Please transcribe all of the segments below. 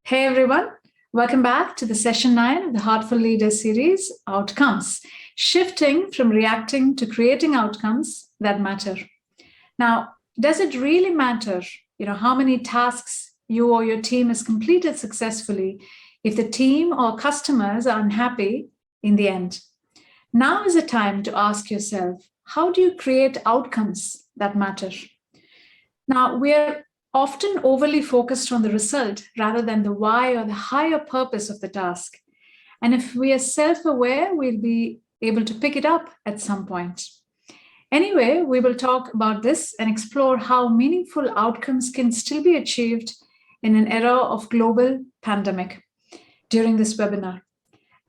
Hey everyone, welcome back to the session 9 of the Heartful Leader Series, Outcomes, shifting from reacting to creating outcomes that matter. Now, does it really matter, how many tasks you or your team has completed successfully if the team or customers are unhappy in the end? Now is the time to ask yourself, how do you create outcomes that matter? Now, we're often overly focused on the result rather than the why or the higher purpose of the task. And if we are self-aware, we'll be able to pick it up at some point. Anyway, we will talk about this and explore how meaningful outcomes can still be achieved in an era of global pandemic during this webinar.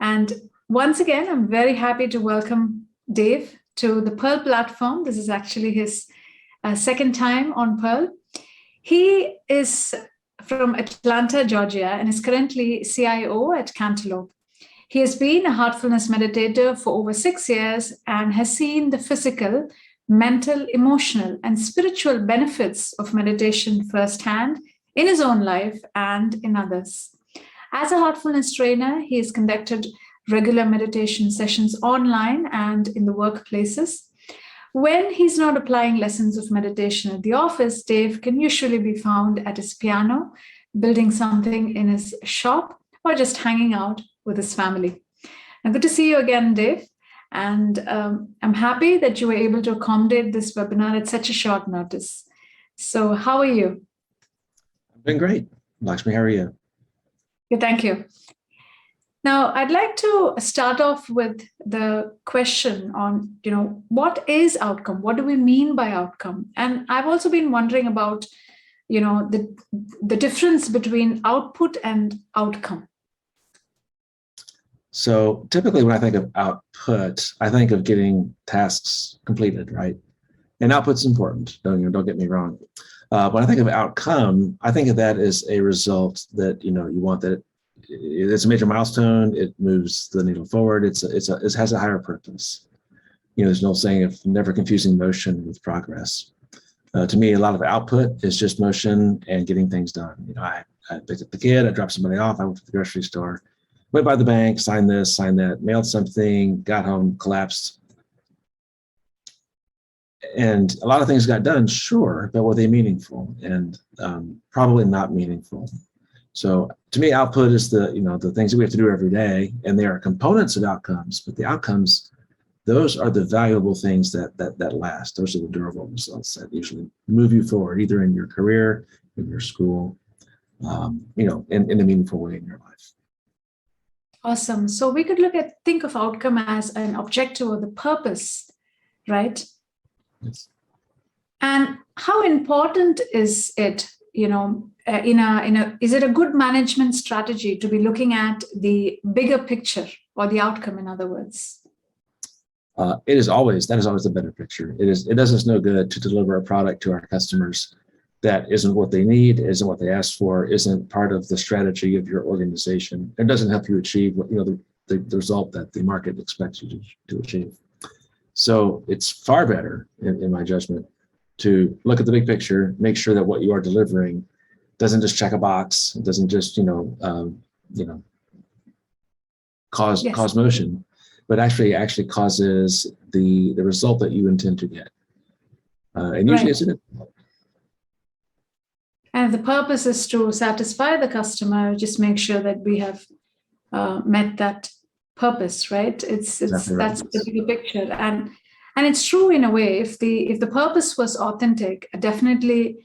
And once again, I'm very happy to welcome Dave to the Pearl platform. This is actually his second time on Pearl. He is from Atlanta, Georgia, and is currently CIO at Cantaloupe. He has been a heartfulness meditator for over 6 years and has seen the physical, mental, emotional, and spiritual benefits of meditation firsthand in his own life and in others. As a heartfulness trainer, he has conducted regular meditation sessions online and in the workplaces. When he's not applying lessons of meditation at the office, Dave can usually be found at his piano, building something in his shop, or just hanging out with his family. And good to see you again, Dave. And I'm happy that you were able to accommodate this webinar at such a short notice. So how are you? I've been great. Lakshmi, how are you? Good, thank you. Now, I'd like to start off with the question on, what is outcome? What do we mean by outcome? And I've also been wondering about, the difference between output and outcome. So typically when I think of output, I think of getting tasks completed, right? And output's important, don't get me wrong. When I think of outcome, I think of that as a result that, you want that it's a major milestone. It moves the needle forward. It has a higher purpose. There's no saying of never confusing motion with progress. To me, a lot of output is just motion and getting things done. I picked up the kid, I dropped somebody off, I went to the grocery store, went by the bank, signed this, signed that, mailed something, got home, collapsed. And a lot of things got done, sure, but were they meaningful? And probably not meaningful. So to me, output is the things that we have to do every day, and they are components of outcomes, but the outcomes, those are the valuable things that last. Those are the durable results that usually move you forward, either in your career, in your school, in a meaningful way in your life. Awesome. So we could think of outcome as an objective or the purpose, right? Yes. And how important is it? Is it a good management strategy to be looking at the bigger picture or the outcome, in other words? That is always the better picture. It does us no good to deliver a product to our customers that isn't what they need, isn't what they asked for, isn't part of the strategy of your organization. It doesn't help you achieve the result that the market expects you to achieve. So it's far better, in my judgment, to look at the big picture, make sure that what you are delivering doesn't just check a box, it doesn't just cause motion, but actually causes the result that you intend to get. And usually it's an. And the purpose is to satisfy the customer, just make sure that we have met that purpose, right? Exactly right. That's the bigger picture. And it's true in a way, if the purpose was authentic, definitely,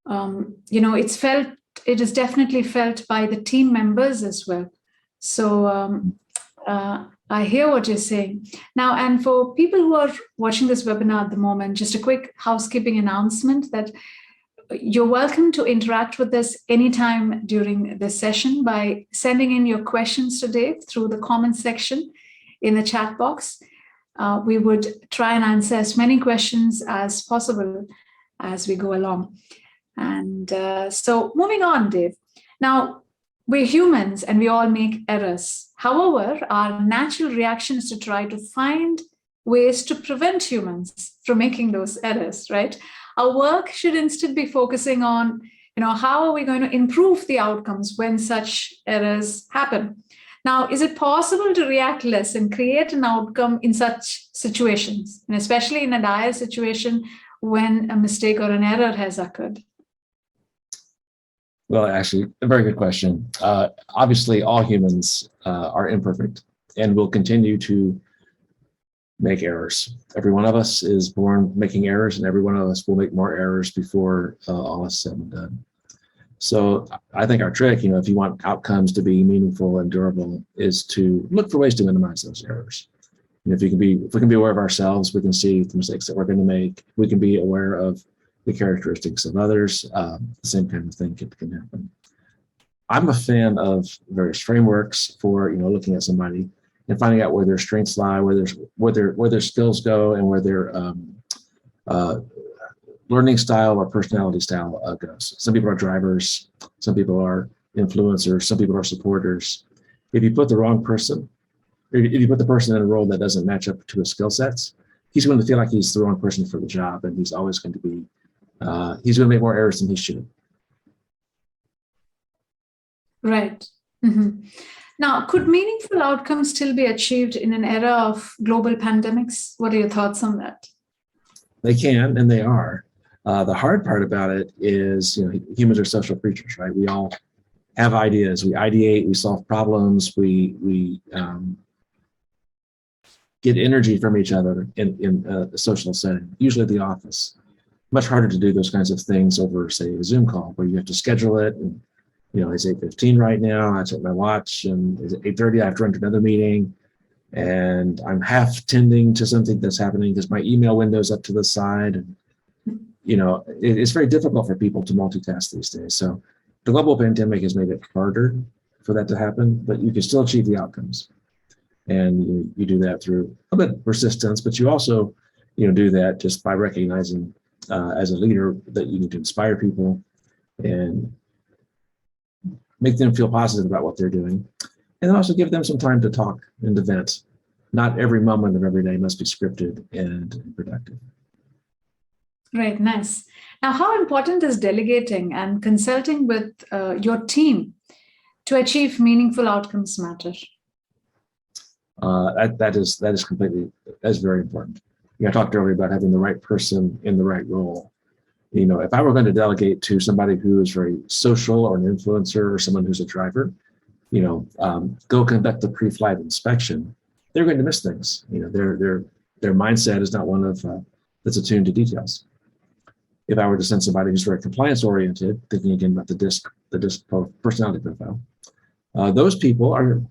it is definitely felt by the team members as well. So I hear what you're saying. Now, and for people who are watching this webinar at the moment, just a quick housekeeping announcement that you're welcome to interact with us anytime during this session by sending in your questions to Dave through the comment section in the chat box. We would try and answer as many questions as possible as we go along. And so moving on, Dave. Now, we're humans and we all make errors. However, our natural reaction is to try to find ways to prevent humans from making those errors, right? Our work should instead be focusing on How are we going to improve the outcomes when such errors happen? Now, is it possible to react less and create an outcome in such situations, and especially in a dire situation when a mistake or an error has occurred? Well, actually, a very good question. Obviously, all humans are imperfect and will continue to make errors. Every one of us is born making errors, and every one of us will make more errors before all is said and done. So I think our trick, if you want outcomes to be meaningful and durable, is to look for ways to minimize those errors. And if we can be aware of ourselves, we can see the mistakes that we're going to make. We can be aware of the characteristics of others. The same kind of thing can happen. I'm a fan of various frameworks for looking at somebody and finding out where their strengths lie, where their skills go, and where their learning style or personality style goes. Some people are drivers, some people are influencers, some people are supporters. If you put the wrong person, if you put the person in a role that doesn't match up to his skill sets, he's going to feel like he's the wrong person for the job, and he's always going to be, he's going to make more errors than he should. Right. Mm-hmm. Now, could meaningful outcomes still be achieved in an era of global pandemics? What are your thoughts on that? They can, and they are. The hard part about it is, humans are social creatures, right? We all have ideas. We ideate, we solve problems, we get energy from each other in a social setting, usually at the office. Much harder to do those kinds of things over, say, a Zoom call where you have to schedule it. And, it's 8:15 right now. I check my watch, and it's 8:30. I have to run to another meeting. And I'm half tending to something that's happening because my email window's up to the side. And, it's very difficult for people to multitask these days. So the global pandemic has made it harder for that to happen, but you can still achieve the outcomes. And you do that through a bit of persistence, but you also, do that just by recognizing as a leader that you need to inspire people and make them feel positive about what they're doing. And then also give them some time to talk and to vent. Not every moment of every day must be scripted and productive. Right, nice. Now, how important is delegating and consulting with your team to achieve meaningful outcomes matter? That is very important. I talked earlier about having the right person in the right role. If I were going to delegate to somebody who is very social or an influencer or someone who's a driver, go conduct the pre-flight inspection, they're going to miss things. Their mindset is not one of that's attuned to details. If I were to send somebody who's very compliance oriented, thinking again about the DISC personality profile, those people are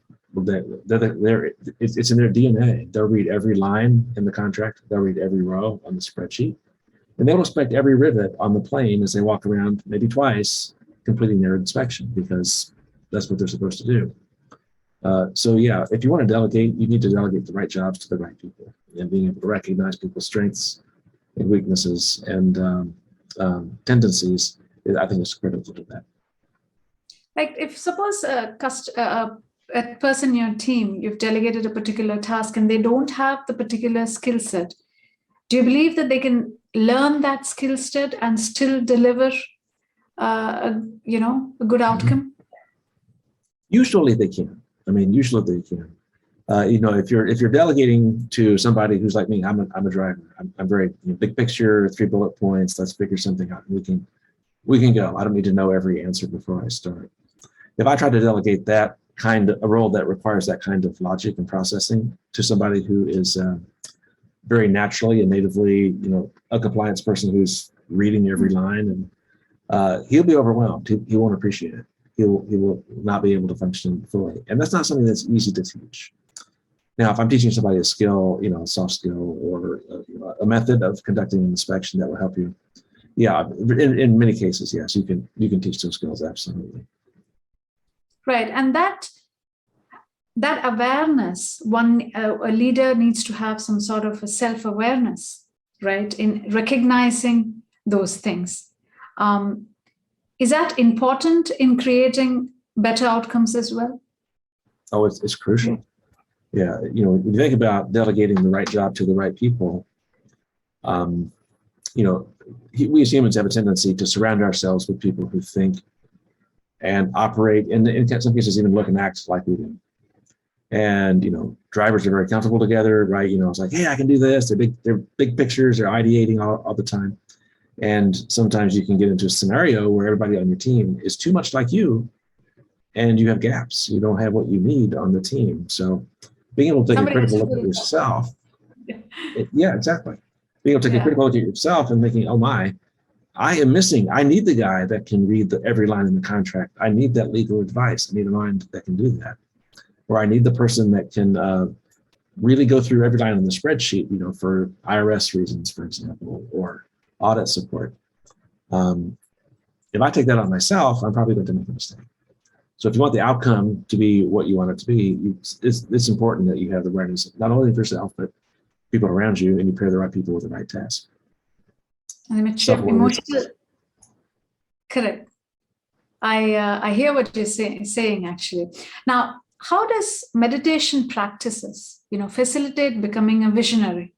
it's in their DNA. They'll read every line in the contract. They'll read every row on the spreadsheet, and they'll inspect every rivet on the plane as they walk around, maybe twice, completing their inspection because that's what they're supposed to do. So yeah, if you want to delegate, you need to delegate the right jobs to the right people, and being able to recognize people's strengths and weaknesses and tendencies, I think is critical to that. Like if suppose a person in your team, you've delegated a particular task and they don't have the particular skill set, do you believe that they can learn that skill set and still deliver a good outcome? Usually they can. Usually they can. If you're delegating to somebody who's like me, I'm a driver. I'm very big picture, 3 bullet points. Let's figure something out. We can go. I don't need to know every answer before I start. If I try to delegate that kind of a role that requires that kind of logic and processing to somebody who is very naturally and natively, a compliance person who's reading every line, and he'll be overwhelmed. He won't appreciate it. He will not be able to function fully, and that's not something that's easy to teach. Now, if I'm teaching somebody a skill, a soft skill or a method of conducting an inspection that will help you, yeah, in many cases, yes, you can teach those skills, absolutely. Right, and that awareness, a leader needs to have some sort of a self-awareness, right, in recognizing those things. Is that important in creating better outcomes as well? Oh, it's crucial. Yeah, when you think about delegating the right job to the right people, we as humans have a tendency to surround ourselves with people who think and operate, and in some cases even look and act like we do. And, drivers are very comfortable together, right? It's like, hey, I can do this. They're big pictures. They're ideating all the time. And sometimes you can get into a scenario where everybody on your team is too much like you, and you have gaps. You don't have what you need on the team. So being able to take a critical look at yourself. Yeah, exactly. Being able to take a critical look at yourself and thinking, oh my, I am missing. I need the guy that can read every line in the contract. I need that legal advice. I need a mind that can do that. Or I need the person that can really go through every line on the spreadsheet, for IRS reasons, for example, or audit support. If I take that on myself, I'm probably going to make a mistake. So if you want the outcome to be what you want it to be, it's important that you have the awareness, not only of yourself, but people around you, and you pair the right people with the right task. And emotional. Correct. I hear what you're saying actually. Now, how does meditation practices, facilitate becoming a visionary?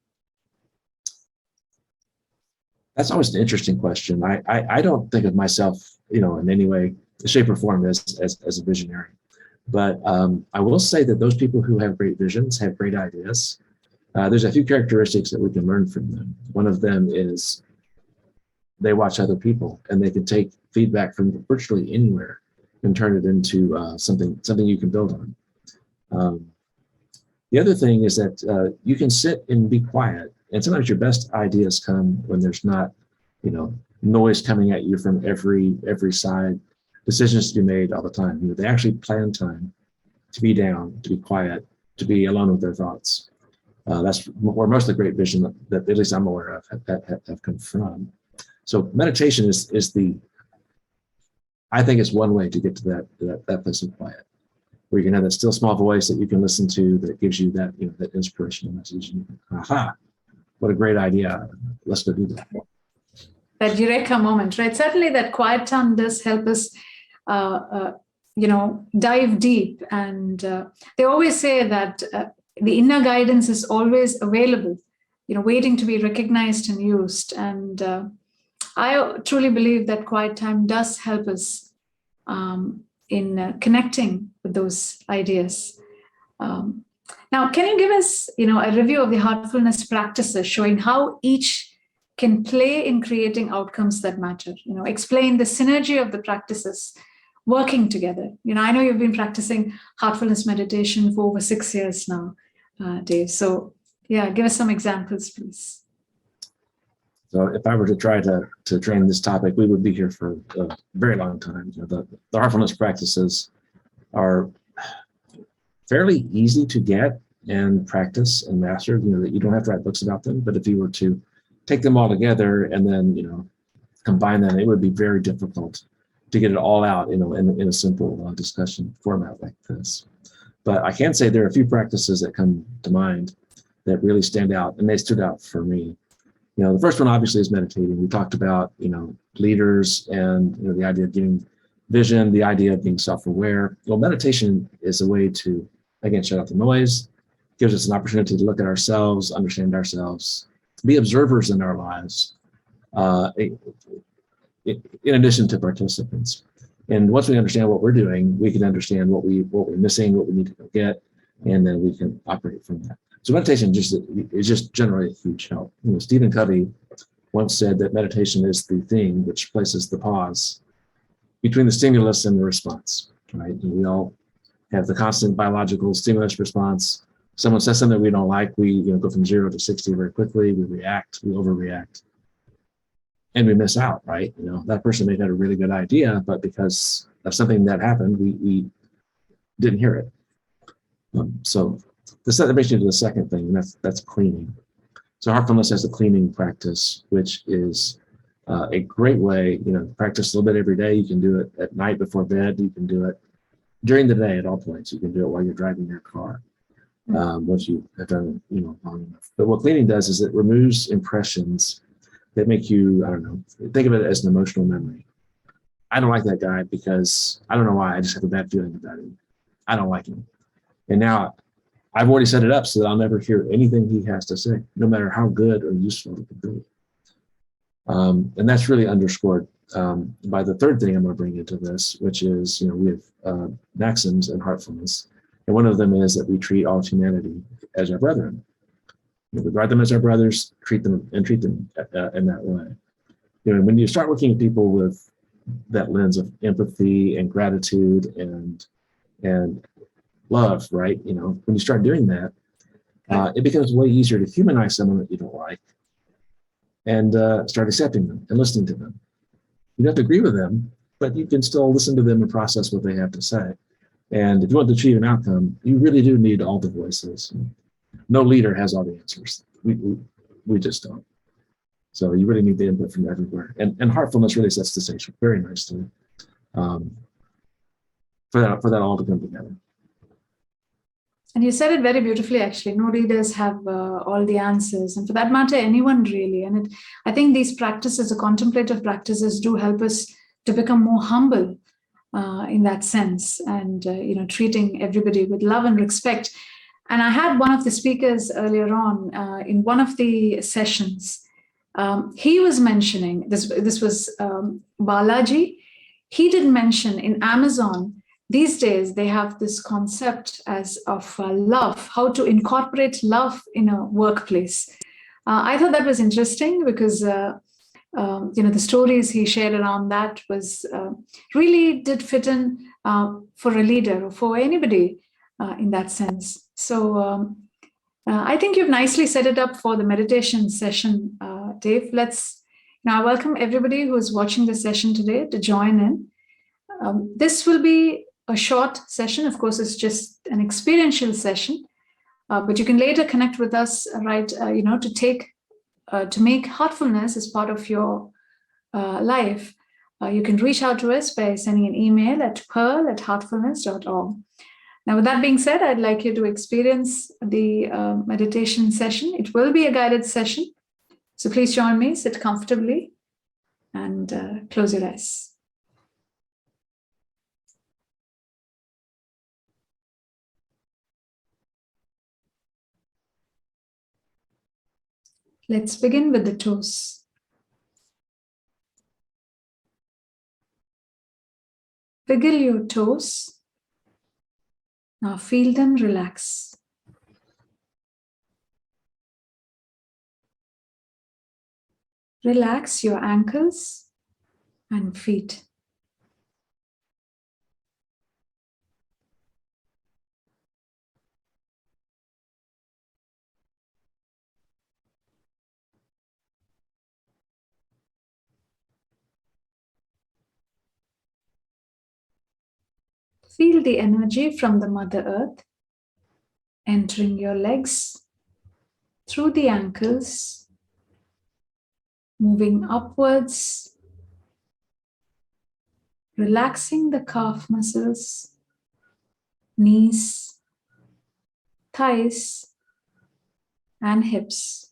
That's always an interesting question. I don't think of myself, in any way, shape or form as a visionary. But I will say that those people who have great visions have great ideas. There's a few characteristics that we can learn from them. One of them is they watch other people, and they can take feedback from virtually anywhere and turn it into something you can build on. The other thing is that you can sit and be quiet, and sometimes your best ideas come when there's not, noise coming at you from every side, decisions to be made all the time. They actually plan time to be down, to be quiet, to be alone with their thoughts. That's where most of the great vision that at least I'm aware of have come from. So meditation I think it's one way to get to that place of quiet, where you can have that still small voice that you can listen to that gives you that, that inspirational message. And aha, what a great idea. Let's go do that. That eureka moment, right? Certainly that quiet time does help us, dive deep. And they always say that the inner guidance is always available, waiting to be recognized and used. And I truly believe that quiet time does help us in connecting with those ideas. Now, can you give us, a review of the heartfulness practices, showing how each can play in creating outcomes that matter? Explain the synergy of the practices working together. I know you've been practicing heartfulness meditation for over 6 years now, Dave. So, give us some examples, please. So if I were to try to train this topic, we would be here for a very long time. The heartfulness practices are fairly easy to get and practice and master. That you don't have to write books about them, but if you were to take them all together and then combine them, it would be very difficult to get it all out in a simple discussion format like this. But I can say there are a few practices that come to mind that really stand out, and they stood out for me. The first one obviously is meditating. We talked about, leaders and, the idea of getting vision, the idea of being self-aware. Well, meditation is a way to, again, shut out the noise, gives us an opportunity to look at ourselves, understand ourselves, be observers in our lives, in addition to participants. And once we understand what we're doing, we can understand what we're missing, what we need to go get, and then we can operate from that. So meditation is just generally a huge help. Stephen Covey once said that meditation is the thing which places the pause between the stimulus and the response, right? And we all have the constant biological stimulus response. Someone says something we don't like, we go from 0 to 60 very quickly. We react, we overreact, and we miss out, right? That person may have had a really good idea, but because of something that happened, we didn't hear it. So that brings you to the second thing, and that's cleaning. So heartfulness has a cleaning practice, which is a great way, practice a little bit every day. You can do it at night before bed. You can do it during the day at all points. You can do it while you're driving your car, once you have done it, long enough. But what cleaning does is it removes impressions that make you, think of it as an emotional memory. I don't like that guy because I don't know why. I just have a bad feeling about him. I don't like him. And now I've already set it up so that I'll never hear anything he has to say, no matter how good or useful it could be. And that's really underscored by the third thing I'm going to bring into this, which is, we have maxims in Heartfulness. And one of them is that we treat all of humanity as our brethren. We regard them as our brothers, treat them in that way. When you start looking at people with that lens of empathy and gratitude and love, right? When you start doing that, it becomes way easier to humanize someone that you don't like and start accepting them and listening to them. You don't have to agree with them, but you can still listen to them and process what they have to say. And if you want to achieve an outcome, you really do need all the voices. No leader has all the answers. We just don't. So you really need the input from everywhere. And Heartfulness really sets the stage very nicely for that all to come together. And you said it very beautifully, actually. No leaders have all the answers. And for that matter, anyone really. And I think these practices, the contemplative practices, do help us to become more humble in that sense and, treating everybody with love and respect. And I had one of the speakers earlier on in one of the sessions. He was mentioning, this was Balaji. He did mention in Amazon, these days, they have this concept of love, how to incorporate love in a workplace. I thought that was interesting because, the stories he shared around that was really did fit in for a leader or for anybody in that sense. So I think you've nicely set it up for the meditation session, Dave. Let's now welcome everybody who is watching the session today to join in. This will be a short session. Of course, it's just an experiential session, but you can later connect with us, right? To make heartfulness as part of your life. You can reach out to us by sending an email at pearl@heartfulness.org. Now, with that being said, I'd like you to experience the meditation session. It will be a guided session. So please join me, sit comfortably, and close your eyes. Let's begin with the toes. Wiggle your toes. Now feel them relax. Relax your ankles and feet. Feel the energy from the Mother Earth entering your legs, through the ankles, moving upwards, relaxing the calf muscles, knees, thighs, and hips.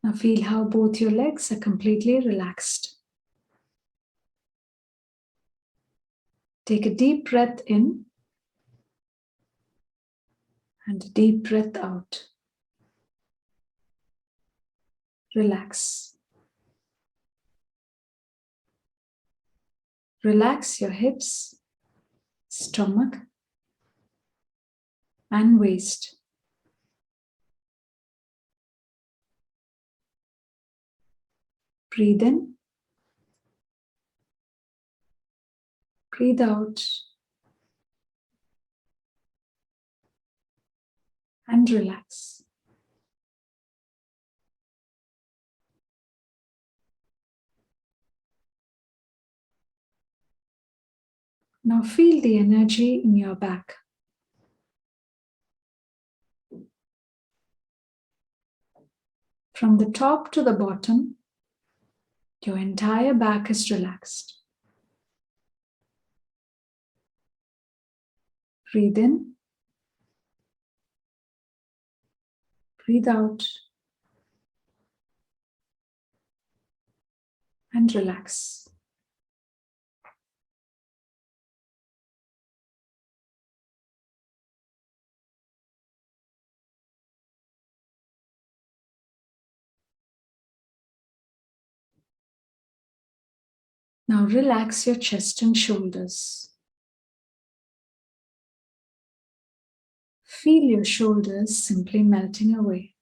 Now feel how both your legs are completely relaxed. Take a deep breath in and a deep breath out. Relax. Relax your hips, stomach, and waist. Breathe in. Breathe out. And relax. Now feel the energy in your back. From the top to the bottom, your entire back is relaxed. Breathe in. Breathe out. and relax. Now relax your chest and shoulders. Feel your shoulders simply melting away.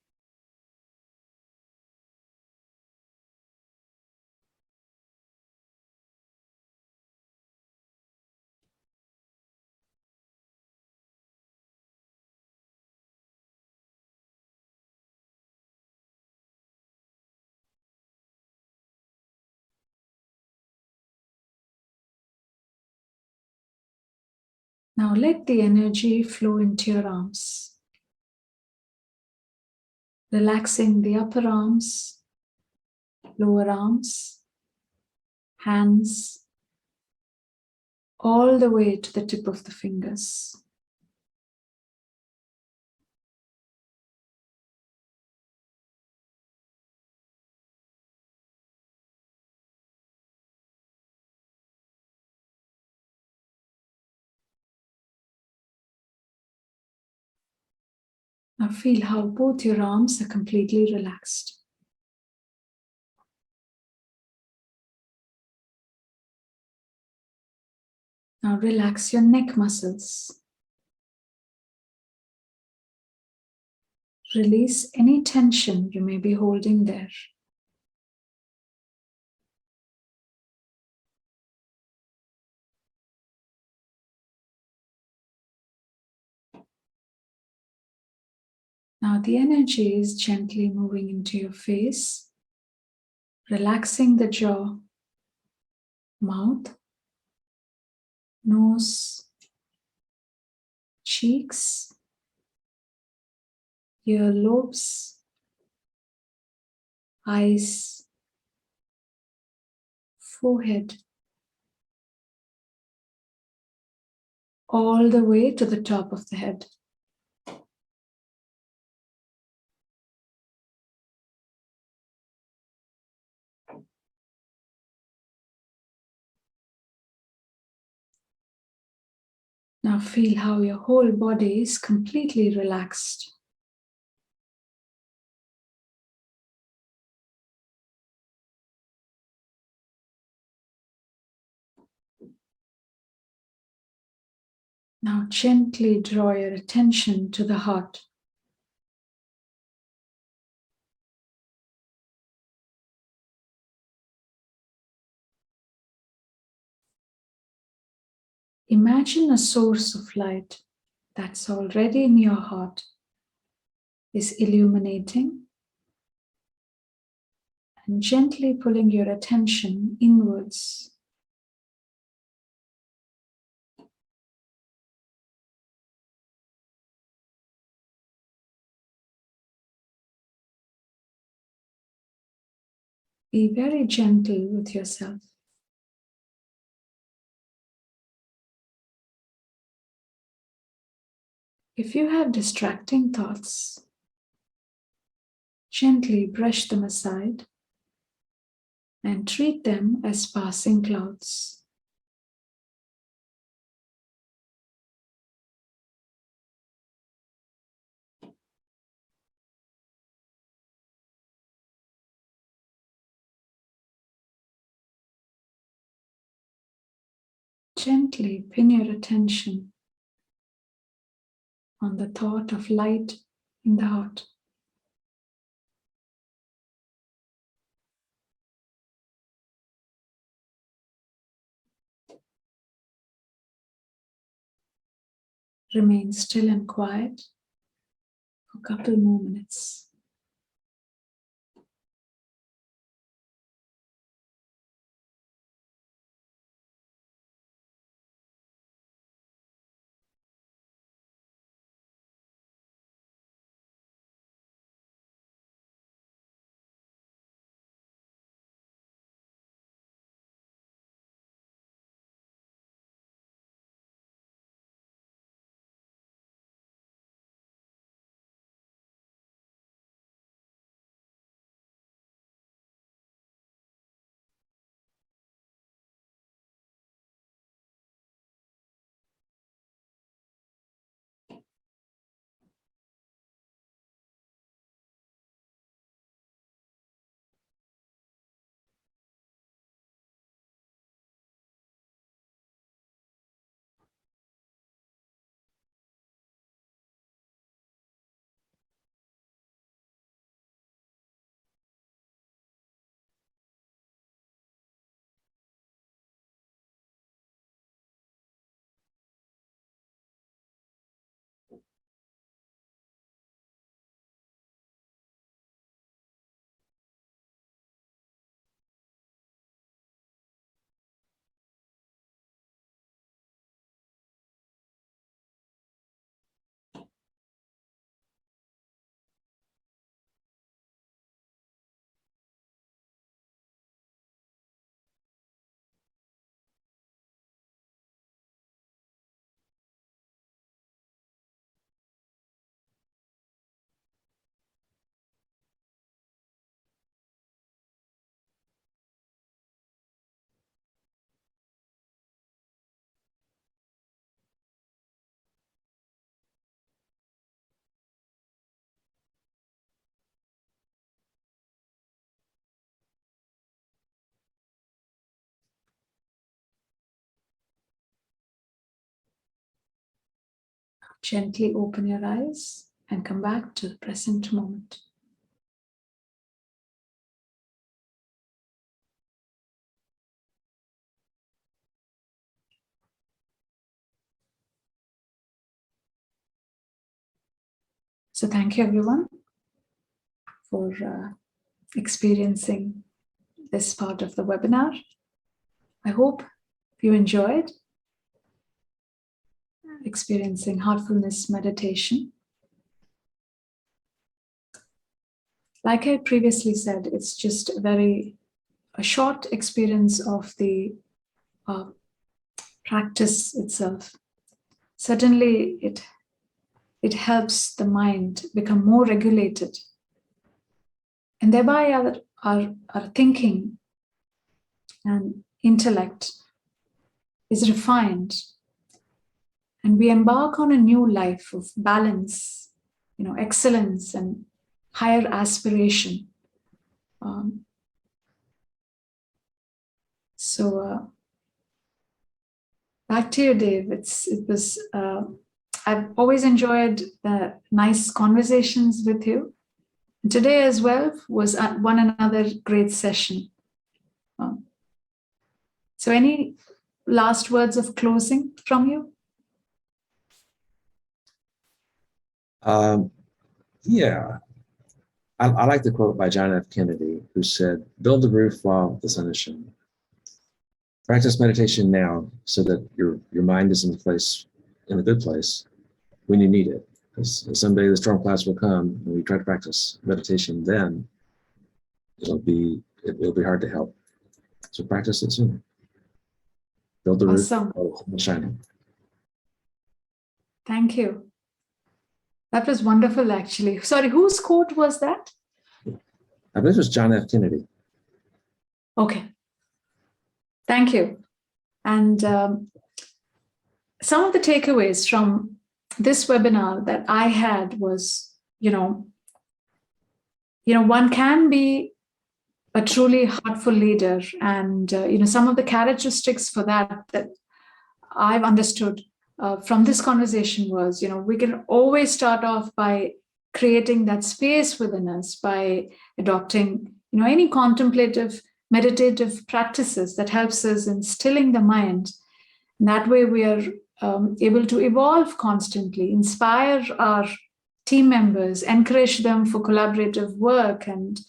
Now let the energy flow into your arms, relaxing the upper arms, lower arms, hands, all the way to the tip of the fingers. Now feel how both your arms are completely relaxed. Now relax your neck muscles. Release any tension you may be holding there. Now the energy is gently moving into your face, relaxing the jaw, mouth, nose, cheeks, earlobes, eyes, forehead, all the way to the top of the head. Now feel how your whole body is completely relaxed. Now gently draw your attention to the heart. Imagine a source of light that's already in your heart is illuminating and gently pulling your attention inwards. Be very gentle with yourself. If you have distracting thoughts, gently brush them aside and treat them as passing clouds. Gently pin your attention on the thought of light in the heart. Remain still and quiet for a couple more minutes. Gently open your eyes and come back to the present moment. So thank you everyone for experiencing this part of the webinar. I hope you enjoyed experiencing heartfulness meditation. Like I previously said, it's just a short experience of the practice itself. Certainly, it helps the mind become more regulated, and thereby our thinking and intellect is refined, and we embark on a new life of balance, excellence and higher aspiration. So back to you, Dave. I've always enjoyed the nice conversations with you. Today as well was one another great session. So any last words of closing from you? Yeah. I like the quote by John F. Kennedy, who said, "Build the roof while the sun is shining." Practice meditation now so that your mind is in a good place when you need it. Because someday the storm clouds will come and we try to practice meditation, then it'll be hard to help. So practice it sooner. Build the roof while the sun is shining. Thank you. That was wonderful, actually. Sorry, whose quote was that? I believe it was John F. Kennedy. Okay. Thank you. And some of the takeaways from this webinar that I had was, one can be a truly heartful leader. And, some of the characteristics for that I've understood from this conversation was, we can always start off by creating that space within us by adopting, any contemplative, meditative practices that helps us in stilling the mind. And that way we are able to evolve constantly, inspire our team members, encourage them for collaborative work and,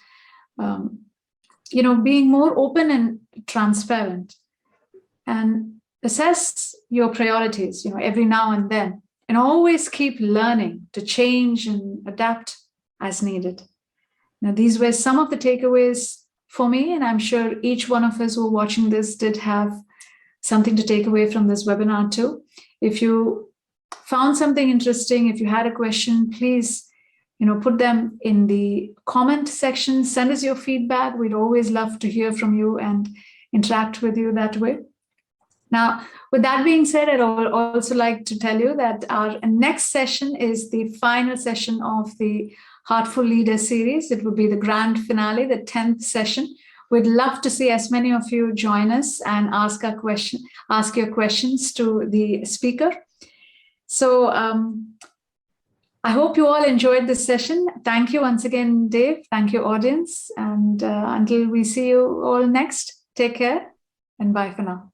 being more open and transparent. And assess your priorities, every now and then, and always keep learning to change and adapt as needed. Now, these were some of the takeaways for me, and I'm sure each one of us who are watching this did have something to take away from this webinar too. If you found something interesting, if you had a question, please, put them in the comment section, send us your feedback. We'd always love to hear from you and interact with you that way. Now, with that being said, I'd also like to tell you that our next session is the final session of the Heartful Leader Series. It will be the grand finale, the 10th session. We'd love to see as many of you join us and ask your questions to the speaker. So I hope you all enjoyed this session. Thank you once again, Dave. Thank you, audience. And until we see you all next, take care and bye for now.